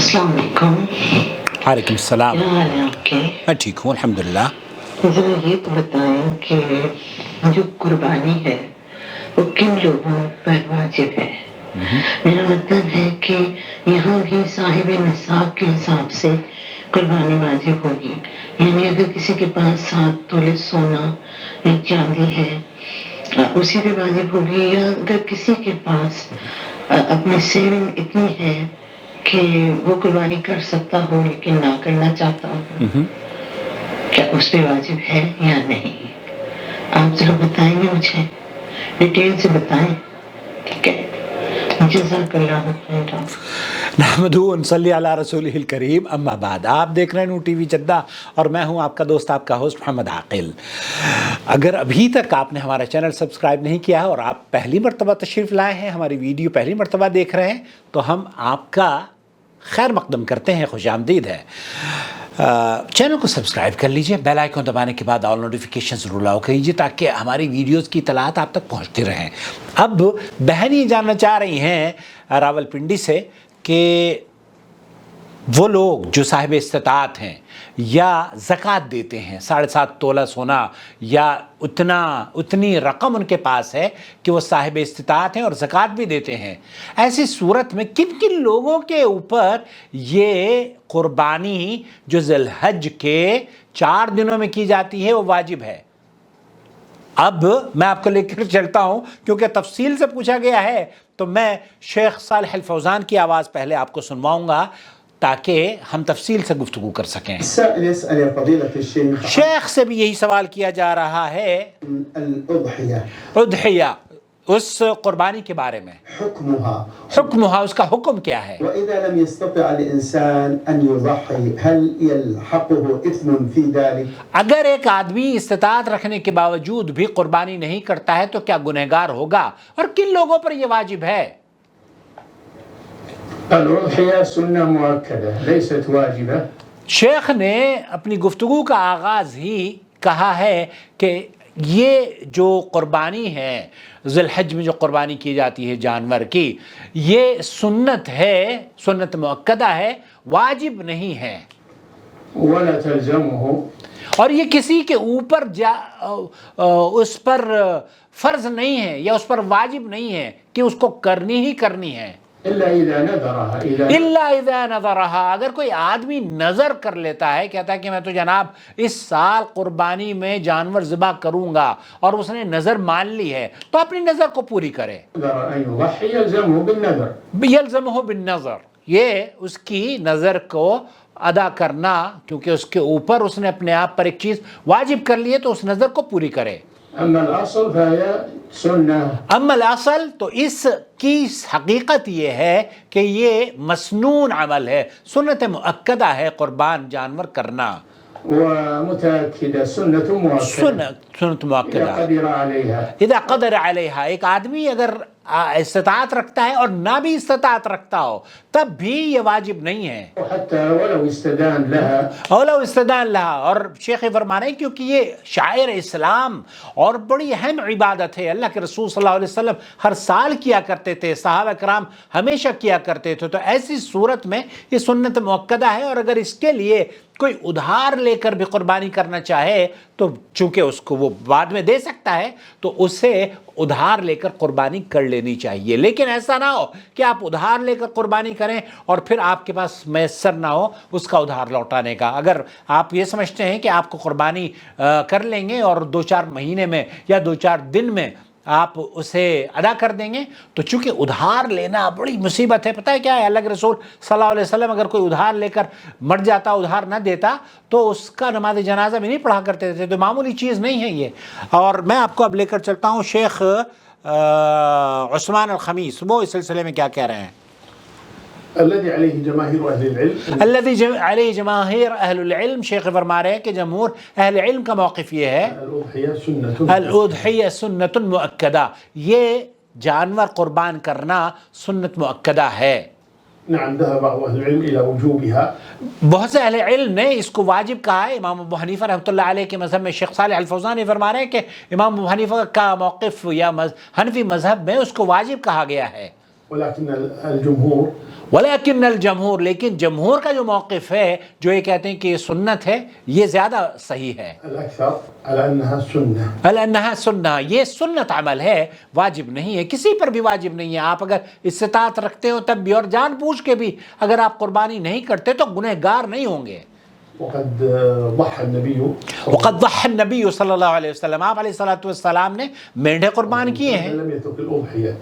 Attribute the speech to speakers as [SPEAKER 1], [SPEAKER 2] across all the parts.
[SPEAKER 1] السلام علیکم۔
[SPEAKER 2] وعلیکم السلام۔
[SPEAKER 1] کیا حال ہے آپ کے؟
[SPEAKER 2] میں ٹھیک ہوں الحمدللہ۔
[SPEAKER 1] ذرا یہ تو بتائیں کہ جو قربانی ہے وہ کن لوگوں پر واجب ہے؟ میرا مطلب ہے کہ یہاں بھی صاحب نصاب کے حساب سے قربانی واجب ہوگی، یعنی اگر کسی کے پاس 7 تولے سونا یا چاندی ہے اسی پہ واجب ہوگی، یا اگر کسی کے پاس اپنی سیونگ اتنی ہے کہ وہ قربانی کر سکتا ہو لیکن نہ کرنا چاہتا ہو، کیا اس پہ واجب ہے یا نہیں؟ آپ ذرا بتائیں گے مجھے، ڈیٹیل سے بتائیں، ٹھیک ہے؟ جزاک اللہ خیرا۔
[SPEAKER 2] نحمدہ و نصلی علی رسولہ الکریم، اما بعد۔ آپ دیکھ رہے ہیں نور ٹی وی جدہ اور میں ہوں آپ کا دوست، آپ کا ہوسٹ محمد عاقل۔ اگر ابھی تک آپ نے ہمارا چینل سبسکرائب نہیں کیا ہے اور آپ پہلی مرتبہ تشریف لائے ہیں، ہماری ویڈیو پہلی مرتبہ دیکھ رہے ہیں، تو ہم آپ کا خیر مقدم کرتے ہیں، خوش آمدید ہے۔ چینل کو سبسکرائب کر لیجئے، بیل آئیکن دبانے کے بعد آل نوٹیفیکیشن ضرور لاؤ کریجئے تاکہ ہماری ویڈیوز کی اطلاعات آپ تک پہنچتی رہیں۔ اب بہن یہ جاننا چاہ رہی ہیں راول پنڈی سے کہ وہ لوگ جو صاحب استطاعت ہیں یا زکوٰۃ دیتے ہیں، 7.5 تولہ سونا یا اتنی رقم ان کے پاس ہے کہ وہ صاحب استطاعت ہیں اور زکوٰۃ بھی دیتے ہیں، ایسی صورت میں کن کن لوگوں کے اوپر یہ قربانی جو ذی الحج کے 4 دنوں میں کی جاتی ہے وہ واجب ہے؟ اب میں آپ کو لے کر چلتا ہوں، کیونکہ تفصیل سے پوچھا گیا ہے تو میں شیخ صالح الفوزان کی آواز پہلے آپ کو سنواؤں گا تاکہ ہم تفصیل سے گفتگو کر سکیں۔ شیخ سے بھی یہی سوال کیا جا رہا ہے اضحیہ، اس قربانی کے بارے میں، حکمها، اس کا حکم کیا ہے؟
[SPEAKER 3] وإذا لم يستطع الإنسان أن يضحي هل يلحقه إثم في ذلك؟
[SPEAKER 2] اگر ایک آدمی استطاعت رکھنے کے باوجود بھی قربانی نہیں کرتا ہے تو کیا گنہگار ہوگا، اور کن لوگوں پر یہ واجب ہے؟
[SPEAKER 3] الأضحية سنة مؤكدة ليست واجبة۔
[SPEAKER 2] شیخ نے اپنی گفتگو کا آغاز ہی کہا ہے کہ یہ جو قربانی ہے، ذی الحج میں جو قربانی کی جاتی ہے جانور کی، یہ سنت ہے، سنت مؤکدہ ہے، واجب نہیں ہے،
[SPEAKER 3] ولا تلزمه،
[SPEAKER 2] اور یہ کسی کے اوپر اس پر فرض نہیں ہے یا اس پر واجب نہیں ہے کہ اس کو کرنی ہی کرنی ہے،
[SPEAKER 3] إلا إذا نذرها،
[SPEAKER 2] الا اذا نذرها، اگر کوئی آدمی نظر کر لیتا ہے، کہتا ہے کہ میں تو جناب اس سال قربانی میں جانور ذبح کروں گا، اور اس نے نظر مان لی ہے تو اپنی نظر کو پوری کرے،
[SPEAKER 3] أن يضحي يلزمه بالنذر،
[SPEAKER 2] یلزمہ بالنظر، یہ اس کی نظر کو ادا کرنا، کیونکہ اس کے اوپر اس نے اپنے آپ پر ایک چیز واجب کر لی ہے تو اس نظر کو پوری کرے۔
[SPEAKER 3] أما الأصل فهي سنة،
[SPEAKER 2] اما الاصل، تو اس کی حقیقت یہ ہے کہ یہ مسنون عمل ہے، سنت مؤکدہ ہے قربان جانور کرنا،
[SPEAKER 3] ومتأكدة سنة مؤكدة
[SPEAKER 2] سنت
[SPEAKER 3] إذا
[SPEAKER 2] مؤکدہ،
[SPEAKER 3] قدر عليها،
[SPEAKER 2] اذا قدر علیہا، ایک آدمی اگر استطاعت رکھتا ہے اور نہ بھی استطاعت رکھتا ہو تب بھی یہ واجب نہیں ہے،
[SPEAKER 3] وحتى ولو استدان لها،
[SPEAKER 2] اولو استدان لہا، اور شیخ فرما رہے ہیں کیونکہ یہ شاعر اسلام اور بڑی اہم عبادت ہے، اللہ کے رسول صلی اللہ علیہ وسلم ہر سال کیا کرتے تھے، صحابہ کرام ہمیشہ کیا کرتے تھے، تو ایسی صورت میں یہ سنت مؤکدہ ہے، اور اگر اس کے لیے کوئی ادھار لے کر بھی قربانی کرنا چاہے تو چونکہ اس کو وہ بعد میں دے سکتا ہے تو اسے ادھار لے کر قربانی کر لینی چاہیے، لیکن ایسا نہ ہو کہ آپ ادھار لے کر قربانی کریں اور پھر آپ کے پاس میسر نہ ہو اس کا ادھار لوٹانے کا۔ اگر آپ یہ سمجھتے ہیں کہ آپ کو قربانی کر لیں گے اور 2-4 مہینے میں یا 2-4 دن میں آپ اسے ادا کر دیں گے تو چونکہ ادھار لینا بڑی مصیبت ہے، پتہ ہے کیا ہے، اللہ کے رسول صلی اللہ علیہ وسلم اگر کوئی ادھار لے کر مر جاتا، ادھار نہ دیتا تو اس کا نماز جنازہ بھی نہیں پڑھا کرتے تھے، تو معمولی چیز نہیں ہے یہ۔ اور میں آپ کو اب لے کر چلتا ہوں شیخ عثمان الخمیس، وہ اس سلسلے میں کیا کہہ رہے ہیں۔
[SPEAKER 3] الذي عليه جماهير أهل العلم،
[SPEAKER 2] الذي علیہ جماہیر اہل العلم، شیخ فرما رہے ہیں کہ جمہور اہل علم کا موقف یہ ہے،
[SPEAKER 3] الأضحية سنة،
[SPEAKER 2] الاضحیہ سنت مؤکدہ، یہ جانور قربان کرنا سنت مؤکدہ ہے۔
[SPEAKER 3] نعم ذهب بعض أهل العلم إلى وجوبها،
[SPEAKER 2] بہت سے اہل علم نے اس کو واجب کہا ہے، امام ابو حنیفہ رحمۃ اللہ علیہ کے مذہب میں شیخ صالح الفوزان یہ فرما رہے ہیں کہ امام ابو حنیفہ کا موقف یا حنفی مذہب میں اس کو واجب کہا گیا ہے۔
[SPEAKER 3] ولكن الجمهور
[SPEAKER 2] ولیکن الجمہور، لیکن جمہور کا جو موقف ہے جو یہ کہتے ہیں کہ یہ سنت ہے، یہ زیادہ صحیح ہے.
[SPEAKER 3] الأكثر على أنها سنة.
[SPEAKER 2] الانہا سنہ، یہ سنت عمل ہے، واجب نہیں ہے، کسی پر بھی واجب نہیں ہے. آپ اگر استطاعت رکھتے ہو تب بھی، اور جان بوجھ کے بھی اگر آپ قربانی نہیں کرتے تو گنہگار نہیں ہوں گے.
[SPEAKER 3] وقد ضحى النبي
[SPEAKER 2] وقد ضحى النبی صلی اللہ علیہ وسلم، آپ علیہ السلام نے مینڈے قربان کیے ہیں.
[SPEAKER 3] لم يترك الأضحية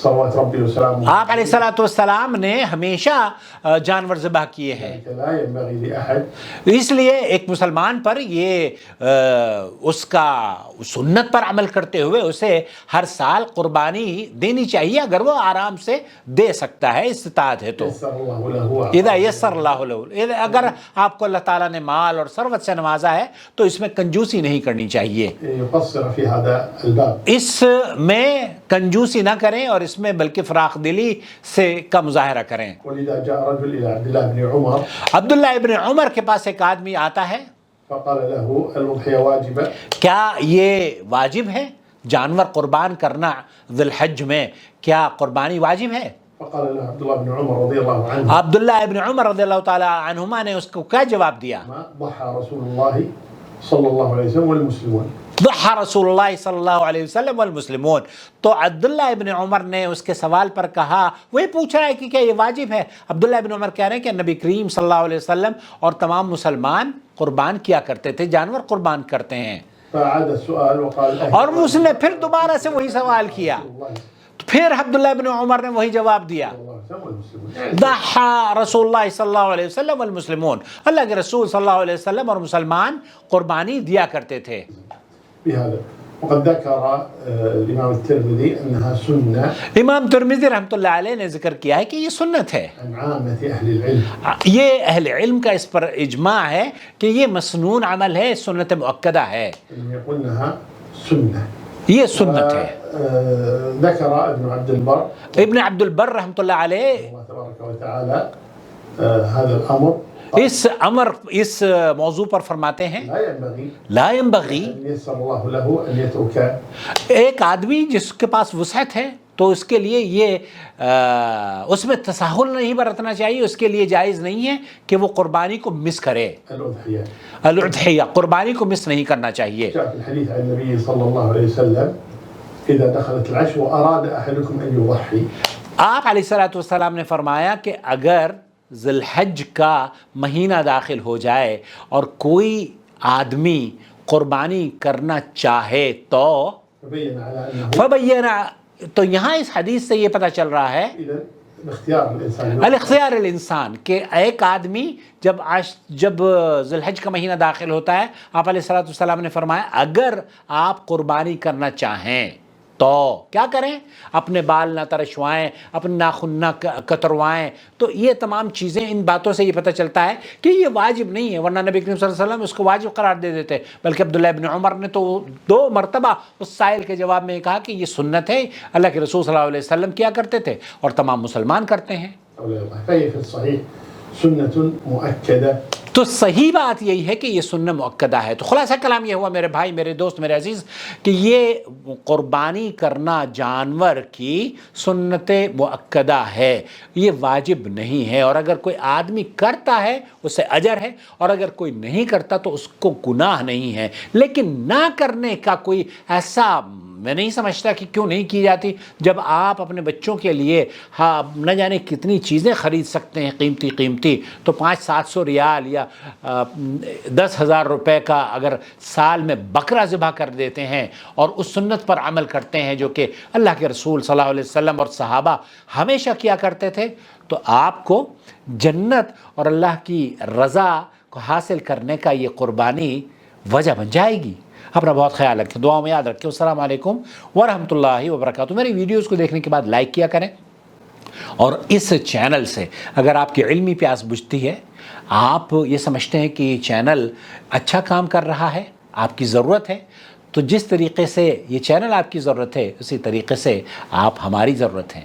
[SPEAKER 3] صلوات ربي وسلامه.
[SPEAKER 2] آپ علیہ السلام نے ہمیشہ جانور ذبح کیے ہیں.
[SPEAKER 3] لا ينبغي لأحد.
[SPEAKER 2] اس لیے ایک مسلمان پر یہ اس کا سنت پر عمل کرتے ہوئے اسے ہر سال قربانی دینی چاہیے اگر وہ آرام سے دے سکتا ہے، استطاعت ہے تو.
[SPEAKER 3] يسر الله له.
[SPEAKER 2] اذا یسر اللہ له، اگر آپ کو اللہ تعالیٰ نے مال اور ثروت سے نوازا ہے تو اس میں کنجوسی نہیں کرنی چاہیے.
[SPEAKER 3] يقصر في هذا الباب.
[SPEAKER 2] اس میں کنجوسی نہ کریں اور اس میں بلکہ فراخ دلی سے کا مظاہرہ کریں.
[SPEAKER 3] ولذا جاء رجل إلى عبد الله بن عمر
[SPEAKER 2] عبداللہ ابن عمر کے پاس ایک آدمی آتا ہے،
[SPEAKER 3] فقال له الأضحية واجبة.
[SPEAKER 2] کیا یہ واجب ہے جانور قربان کرنا ذی الحج میں، کیا قربانی واجب ہے؟
[SPEAKER 3] فقال له عبد الله بن عمر رضي الله عنه
[SPEAKER 2] عبداللہ ابن عمر رضی اللہ تعالی عنہما نے اس کو کیا جواب دیا؟
[SPEAKER 3] ما ضحى رسول الله صلى الله عليه وسلم والمسلمون.
[SPEAKER 2] ضحى رسول اللہ صلی اللہ علیہ وسلم والمسلمون. تو عبداللہ ابن عمر نے اس کے سوال پر کہا، وہی پوچھ رہا ہے کہ کیا یہ واجب ہے. عبداللہ ابن عمر کہہ رہے ہیں کہ نبی کریم صلی اللہ علیہ وسلم اور تمام مسلمان قربان کیا کرتے تھے، جانور قربان کرتے ہیں.
[SPEAKER 3] فعاد السؤال وقال
[SPEAKER 2] اور اس نے پھر دوبارہ سے وہی سوال کیا، تو پھر عبداللہ ابن عمر نے وہی جواب دیا، ضحى رسول اللہ صلی اللہ علیہ وسلم والمسلمون، اللہ کے رسول صلی اللہ علیہ وسلم اور مسلمان قربانی دیا کرتے تھے.
[SPEAKER 3] بهذا. وقد ذكر الإمام الترمذي أنها سنة
[SPEAKER 2] امام ترمذی رحمۃ اللہ علیہ نے ذکر کیا ہے کہ یہ سنت ہے.
[SPEAKER 3] عن عامة أهل العلم.
[SPEAKER 2] یہ اہل علم کا اس پر اجماع ہے کہ یہ مسنون عمل ہے، سنت مؤکدہ ہے،
[SPEAKER 3] أنهم يقولونها سنة.
[SPEAKER 2] یہ سنت ہے.
[SPEAKER 3] ذكر ابن عبد البر
[SPEAKER 2] ابن عبد البر رحمۃ اللہ علیہ
[SPEAKER 3] الله تبارك وتعالى هذا الأمر.
[SPEAKER 2] اس موضوع پر فرماتے ہیں،
[SPEAKER 3] لا ينبغي
[SPEAKER 2] لا ينبغي،
[SPEAKER 3] أن ييسر الله له أن يترك.
[SPEAKER 2] ایک آدمی جس کے پاس وسعت ہے تو اس کے لیے یہ اس میں تساہل نہیں برتنا چاہیے، اس کے لیے جائز نہیں ہے کہ وہ قربانی کو مس کرے.
[SPEAKER 3] الأضحية.
[SPEAKER 2] الاضحیہ، قربانی کو مس نہیں کرنا چاہیے.
[SPEAKER 3] جاء في الحديث عن النبي صلى الله عليه وسلم إذا دخلت العشر وأراد أحدكم أن يضحي.
[SPEAKER 2] آپ علیہ السلام نے فرمایا کہ اگر ذی الحج کا مہینہ داخل ہو جائے اور کوئی آدمی قربانی کرنا چاہے تو
[SPEAKER 3] فبين على أنه
[SPEAKER 2] فبینا، تو یہاں اس حدیث سے یہ پتہ چل رہا ہے
[SPEAKER 3] إذا اختيار الإنسان.
[SPEAKER 2] الاختیار الانسان، کہ ایک آدمی جب ذی الحج کا مہینہ داخل ہوتا ہے، آپ علیہ السلام نے فرمایا اگر آپ قربانی کرنا چاہیں تو کیا کریں؟ اپنے بال نہ ترشوائیں، اپنے ناخن نہ کتروائیں. تو یہ تمام چیزیں، ان باتوں سے یہ پتہ چلتا ہے کہ یہ واجب نہیں ہے، ورنہ نبی کریم صلی اللہ علیہ وسلم اس کو واجب قرار دے دیتے. بلکہ عبداللہ ابن عمر نے تو 2 مرتبہ اس سائل کے جواب میں کہا کہ یہ سنت ہے، اللہ کے رسول صلی اللہ علیہ وسلم کیا کرتے تھے اور تمام مسلمان کرتے ہیں.
[SPEAKER 3] فهي في الصحيح سنة مؤكدة.
[SPEAKER 2] تو صحیح بات یہی ہے کہ یہ سنت مؤکدہ ہے. تو خلاصہ کلام یہ ہوا میرے بھائی، میرے دوست، میرے عزیز، کہ یہ قربانی کرنا جانور کی سنت مؤکدہ ہے، یہ واجب نہیں ہے. اور اگر کوئی آدمی کرتا ہے اسے اجر ہے، اور اگر کوئی نہیں کرتا تو اس کو گناہ نہیں ہے. لیکن نہ کرنے کا کوئی ایسا میں نہیں سمجھتا کہ کیوں نہیں کی جاتی. جب آپ اپنے بچوں کے لیے نہ جانے کتنی چیزیں خرید سکتے ہیں قیمتی، تو 500-700 ریال یا 10,000 روپے کا اگر سال میں بکرا ذبح کر دیتے ہیں اور اس سنت پر عمل کرتے ہیں جو کہ اللہ کے رسول صلی اللہ علیہ وسلم اور صحابہ ہمیشہ کیا کرتے تھے، تو آپ کو جنت اور اللہ کی رضا کو حاصل کرنے کا یہ قربانی وجہ بن جائے گی. اپنا بہت خیال رکھیں، دعاؤں میں یاد رکھیں. السلام علیکم ورحمۃ اللہ وبرکاتہ. میری ویڈیوز کو دیکھنے کے بعد لائک کیا کریں، اور اس چینل سے اگر آپ کی علمی پیاس بجھتی ہے، آپ یہ سمجھتے ہیں کہ یہ چینل اچھا کام کر رہا ہے، آپ کی ضرورت ہے، تو جس طریقے سے یہ چینل آپ کی ضرورت ہے اسی طریقے سے آپ ہماری ضرورت ہیں.